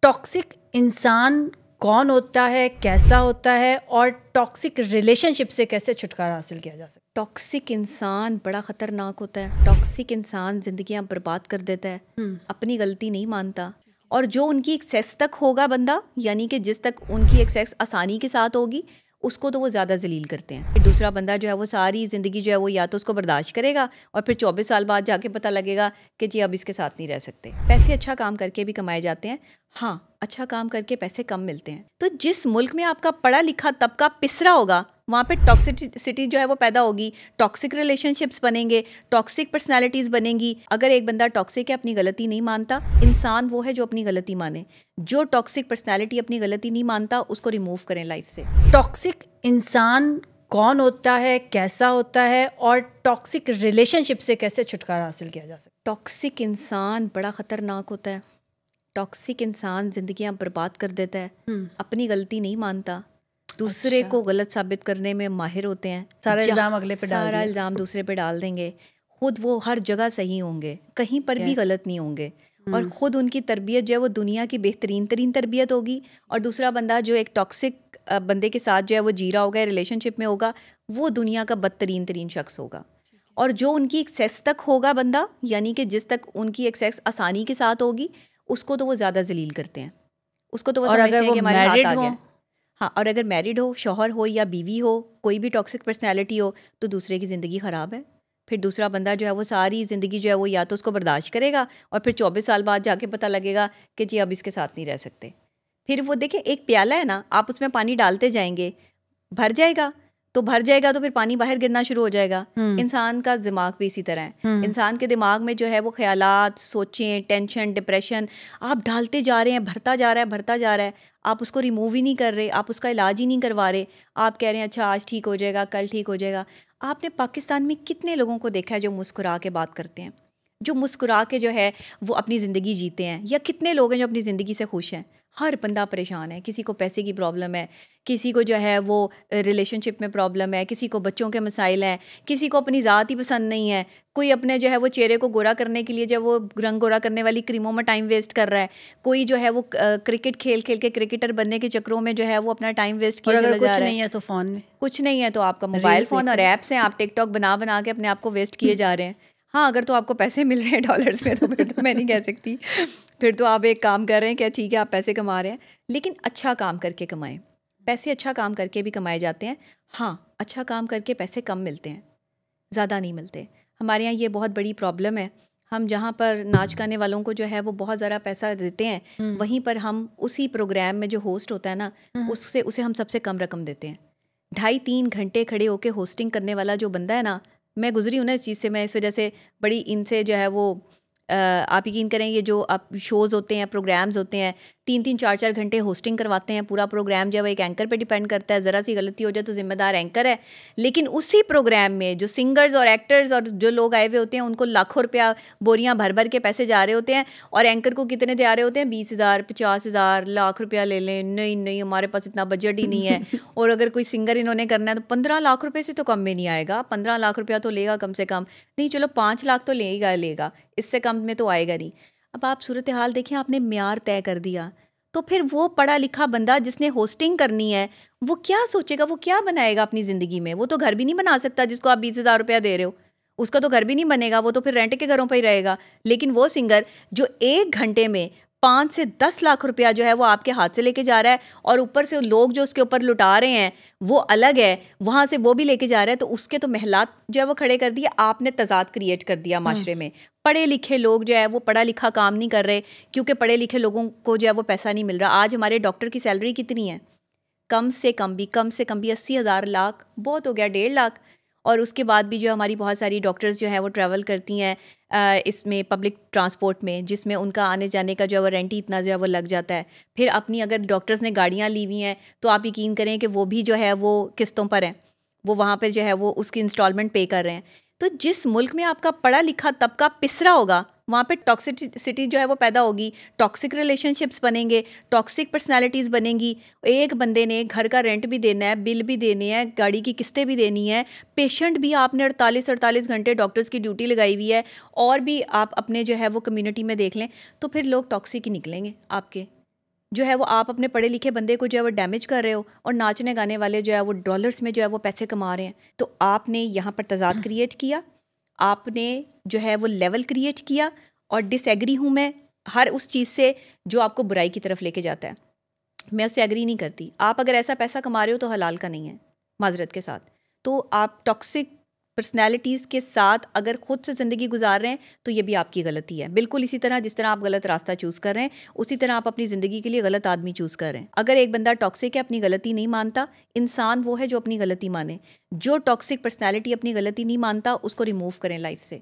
Toxic इंसान कौन होता है, कैसा होता है और टॉक्सिक रिलेशनशिप से कैसे छुटकारा हासिल किया जा सकता टॉक्सिक इंसान बड़ा ख़तरनाक होता है। टॉक्सिक इंसान ज़िंदगियां बर्बाद कर देता है, अपनी गलती नहीं मानता, और जो उनकी एक्सेस तक होगा बंदा, यानी कि जिस तक उनकी एक्सेस आसानी के साथ होगी, उसको तो वो ज़्यादा जलील करते हैं। फिर दूसरा बंदा जो है वो सारी ज़िंदगी जो है वो या तो उसको बर्दाश्त करेगा और फिर 24 साल बाद जाके पता लगेगा कि जी अब इसके साथ नहीं रह सकते। पैसे अच्छा काम करके भी कमाए जाते हैं, हाँ, अच्छा काम करके पैसे कम मिलते हैं। तो जिस मुल्क में आपका पढ़ा लिखा तबका पिसरा होगा, वहाँ पे टॉक्सिसिटी जो है वो पैदा होगी, टॉक्सिक रिलेशनशिप्स बनेंगे, टॉक्सिक पर्सनालिटीज़ बनेंगी। अगर एक बंदा टॉक्सिक है, अपनी गलती नहीं मानता, इंसान वो है जो अपनी गलती माने। जो टॉक्सिक पर्सनालिटी अपनी गलती नहीं मानता, उसको रिमूव करें लाइफ से। टॉक्सिक इंसान कौन होता है, कैसा होता है और टॉक्सिक रिलेशनशिप से कैसे छुटकारा हासिल किया जा सकता टॉक्सिक इंसान बड़ा ख़तरनाक होता है। टॉक्सिक इंसान ज़िंदगियां बर्बाद कर देता है, अपनी गलती नहीं मानता, दूसरे को गलत साबित करने में माहिर होते हैं। सारा इल्ज़ाम अगले पे डाल सारा इल्ज़ाम दूसरे पे डाल देंगे। खुद वो हर जगह सही होंगे, कहीं पर भी गलत नहीं होंगे, और ख़ुद उनकी तरबियत जो है वो दुनिया की बेहतरीन तरीन तरबियत होगी, और दूसरा बंदा जो एक टॉक्सिक बंदे के साथ जो है वो जी रहा होगा, रिलेशनशिप में होगा, वो दुनिया का बदतरीन तरीन शख्स होगा। और जो उनकी एक्सेस तक होगा बंदा, यानी कि जिस तक उनकी एक्सेस आसानी के साथ होगी, उसको तो वो ज़्यादा जलील करते हैं, उसको तो वो समझते हैं कि हमारे हाथ आ गया। हाँ, और अगर मैरिड हो, शौहर हो या बीवी हो, कोई भी टॉक्सिक पर्सनैलिटी हो, तो दूसरे की ज़िंदगी ख़राब है। फिर दूसरा बंदा जो है वो सारी ज़िंदगी जो है वो या तो उसको बर्दाश्त करेगा और फिर 24 साल बाद जाके पता लगेगा कि जी अब इसके साथ नहीं रह सकते। फिर वो देखें, एक प्याला है ना, आप उसमें पानी डालते जाएंगे, भर जाएगा, तो फिर पानी बाहर गिरना शुरू हो जाएगा। इंसान का दिमाग भी इसी तरह है। इंसान के दिमाग में जो है वो ख्यालात, सोचें, टेंशन, डिप्रेशन आप डालते जा रहे हैं, भरता जा रहा है, आप उसको रिमूव ही नहीं कर रहे, आप उसका इलाज ही नहीं करवा रहे। आप कह रहे हैं अच्छा आज ठीक हो जाएगा, कल ठीक हो जाएगा। आपने पाकिस्तान में कितने लोगों को देखा है जो मुस्कुरा के बात करते हैं, जो मुस्कुरा के जो है वो अपनी ज़िंदगी जीते हैं, या कितने लोग हैं जो अपनी ज़िंदगी से खुश हैं? हर बंदा परेशान है। किसी को पैसे की प्रॉब्लम है, किसी को जो है वो रिलेशनशिप में प्रॉब्लम है, किसी को बच्चों के मसाइल हैं, किसी को अपनी ज़ात ही पसंद नहीं है, कोई अपने जो है वो चेहरे को गोरा करने के लिए जो वो रंग गोरा करने वाली क्रीमों में टाइम वेस्ट कर रहा है, कोई जो है वो क्रिकेट खेल के क्रिकेटर बनने के चक्रों में जो है वो अपना टाइम वेस्ट किया चला जा रहा है। कुछ नहीं है तो फ़ोन में, कुछ नहीं है तो आपका मोबाइल फ़ोन और ऐप्स हैं, आप टिकटॉक बना के अपने आप को वेस्ट किए जा रहे हैं। हाँ, अगर तो आपको पैसे मिल रहे हैं डॉलर्स में, तो फिर तो मैं नहीं कह सकती, फिर तो आप एक काम कर रहे हैं कि ठीक है आप पैसे कमा रहे हैं, लेकिन अच्छा काम करके कमाएं। पैसे अच्छा काम करके भी कमाए जाते हैं, हाँ, अच्छा काम करके पैसे कम मिलते हैं, ज़्यादा नहीं मिलते। हमारे यहाँ ये बहुत बड़ी प्रॉब्लम है। हम जहाँ पर नाच गाने वालों को जो है वो बहुत ज़्यादा पैसा देते हैं, वहीं पर हम उसी प्रोग्राम में जो होस्ट होता है ना, उसे हम सबसे कम रकम देते हैं। 2.5-3 घंटे खड़े होकर होस्टिंग करने वाला जो बंदा है ना, मैं गुजरी हूँ ना इस चीज़ से, मैं इस वजह से बड़ी इनसे जो है वो आप यकीन करें, ये जो आप शोज़ होते हैं, प्रोग्राम्स होते हैं, 3-3 4-4 घंटे होस्टिंग करवाते हैं। पूरा प्रोग्राम जो है वो एक एंकर पे डिपेंड करता है, ज़रा सी गलती हो जाए तो ज़िम्मेदार एंकर है। लेकिन उसी प्रोग्राम में जो सिंगर्स और एक्टर्स और जो लोग आए हुए होते हैं, उनको लाखों रुपया बोरियां भर भर के पैसे जा रहे होते हैं, और एंकर को कितने दे रहे होते हैं? 20,000, 50,000, लाख रुपया ले लें। नहीं, हमारे पास इतना बजट ही नहीं है। और अगर कोई सिंगर इन्होंने करना है तो 15 लाख रुपये से तो कम में नहीं आएगा। 15 लाख रुपया तो लेगा कम से कम, नहीं चलो 5 लाख तो लेगा, इससे कम में तो आएगा नहीं। अब आप सूरत हाल देखें, आपने म्यार तय कर दिया, तो फिर वो पढ़ा लिखा बंदा जिसने होस्टिंग करनी है, वो क्या सोचेगा, वो क्या बनाएगा अपनी ज़िंदगी में? वो तो घर भी नहीं बना सकता जिसको आप 20,000 रुपया दे रहे हो, उसका तो घर भी नहीं बनेगा, वो तो फिर रेंट के घरों पर ही रहेगा। लेकिन वो सिंगर जो 1 घंटे में 5 से 10 लाख रुपया जो है वो आपके हाथ से लेके जा रहा है, और ऊपर से लोग जो उसके ऊपर लुटा रहे हैं वो अलग है, वहाँ से वो भी लेके जा रहा है, तो उसके तो महलात जो है वो खड़े कर दिए। आपने तजाद क्रिएट कर दिया माशरे में। पढ़े लिखे लोग जो है वो पढ़ा लिखा काम नहीं कर रहे, क्योंकि पढ़े लिखे लोगों को जो है वो पैसा नहीं मिल रहा। आज हमारे डॉक्टर की सैलरी कितनी है? कम से कम भी 80,000 लाख, बहुत हो गया 1.5 लाख। और उसके बाद भी जो हमारी बहुत सारी डॉक्टर्स जो है वो ट्रैवल करती हैं इसमें पब्लिक ट्रांसपोर्ट में, जिसमें उनका आने जाने का जो है वो रेंट ही इतना जो है वो लग जाता है। फिर अपनी अगर डॉक्टर्स ने गाड़ियाँ ली हुई हैं तो आप यकीन करें कि वो भी जो है वो किस्तों पर हैं, वो वहाँ पर जो है वो उसकी इंस्टॉलमेंट पे कर रहे हैं। तो जिस मुल्क में आपका पढ़ा लिखा तबका पिसरा होगा, वहाँ पे टॉक्सिसिटी जो है वो पैदा होगी, टॉक्सिक रिलेशनशिप्स बनेंगे, टॉक्सिक पर्सनालिटीज़ बनेंगी। एक बंदे ने घर का रेंट भी देना है, बिल भी देने हैं, गाड़ी की किस्तें भी देनी है, पेशेंट भी आपने 48 घंटे डॉक्टर्स की ड्यूटी लगाई हुई है, और भी आप अपने जो है वो कम्युनिटी में देख लें, तो फिर लोग टॉक्सिक ही निकलेंगे आपके। जो है वो आप अपने पढ़े लिखे बंदे को जो है वो डैमेज कर रहे हो, और नाचने गाने वाले जो है वो डॉलर्स में जो है वो पैसे कमा रहे हैं। तो आपने यहाँ पर तजाद क्रिएट किया, आपने जो है वो लेवल क्रिएट किया, और डिसएग्री हूँ मैं हर उस चीज़ से जो आपको बुराई की तरफ लेके जाता है, मैं उससे एग्री नहीं करती। आप अगर ऐसा पैसा कमा रहे हो तो हलाल का नहीं है, माजरत के साथ। तो आप टॉक्सिक पर्सनैलिटीज़ के साथ अगर खुद से ज़िंदगी गुजार रहे हैं तो ये भी आपकी गलती है। बिल्कुल इसी तरह जिस तरह आप गलत रास्ता चूज़ कर रहे हैं, उसी तरह आप अपनी ज़िंदगी के लिए गलत आदमी चूज़ कर रहे हैं। अगर एक बंदा टॉक्सिक है, अपनी गलती नहीं मानता, इंसान वो है जो अपनी गलती माने। जो टॉक्सिक पर्सनैलिटी अपनी गलती नहीं मानता, उसको रिमूव करें लाइफ से।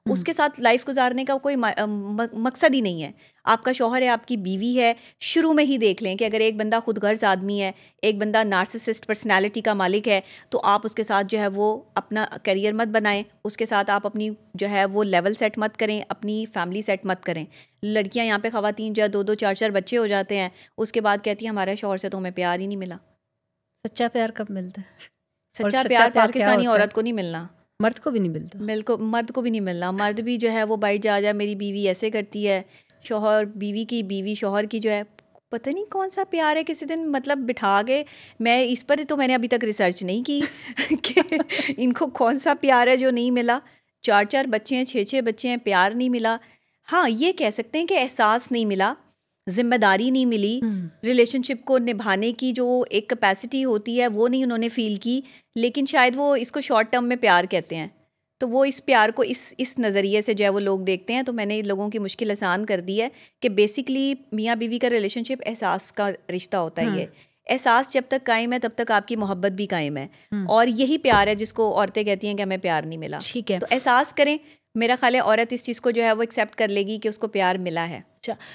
उसके साथ लाइफ गुजारने का कोई मकसद ही नहीं है। आपका शौहर है, आपकी बीवी है, शुरू में ही देख लें कि अगर एक बंदा खुदगर्ज आदमी है, एक बंदा नार्सिसिस्ट पर्सनालिटी का मालिक है, तो आप उसके साथ जो है वो अपना करियर मत बनाएं, उसके साथ आप अपनी जो है वो लेवल सेट मत करें, अपनी फैमिली सेट मत करें। लड़कियां यहाँ पे ख़वातीन जो है 2-2 4-4 बच्चे हो जाते हैं, उसके बाद कहती हैं हमारे शौहर से तो हमें प्यार ही नहीं मिला। सच्चा प्यार कब मिलता है? सच्चा प्यार पाकिस्तानी औरत को नहीं मिलना, मर्द को भी नहीं मिलता। बिल्कुल, मर्द को भी नहीं मिलना। मर्द भी जो है वो बाइट जा मेरी बीवी ऐसे करती है, शौहर बीवी शौहर की जो है पता नहीं कौन सा प्यार है। किसी दिन मतलब बिठा के, मैं इस पर तो मैंने अभी तक रिसर्च नहीं की कि इनको कौन सा प्यार है जो नहीं मिला। 4-4 बच्चे हैं, 6-6 बच्चे हैं, प्यार नहीं मिला। हाँ, ये कह सकते हैं कि एहसास नहीं मिला, जिम्मेदारी नहीं मिली, रिलेशनशिप को निभाने की जो एक कैपेसिटी होती है वो नहीं उन्होंने फील की। लेकिन शायद वो इसको शॉर्ट टर्म में प्यार कहते हैं, तो वो इस प्यार को इस नज़रिए से जो है वो लोग देखते हैं। तो मैंने लोगों की मुश्किल आसान कर दी है कि बेसिकली मियाँ बीवी का रिलेशनशिप एहसास का रिश्ता होता है। ये एहसास जब तक कायम है तब तक आपकी मोहब्बत भी कायम है, और यही प्यार है जिसको औरतें कहती हैं कि हमें प्यार नहीं मिला। ठीक है, तो एहसास करें। मेरा ख्याल है औरत इस चीज़ को जो है वो एक्सेप्ट कर लेगी कि उसको प्यार मिला है। अच्छा,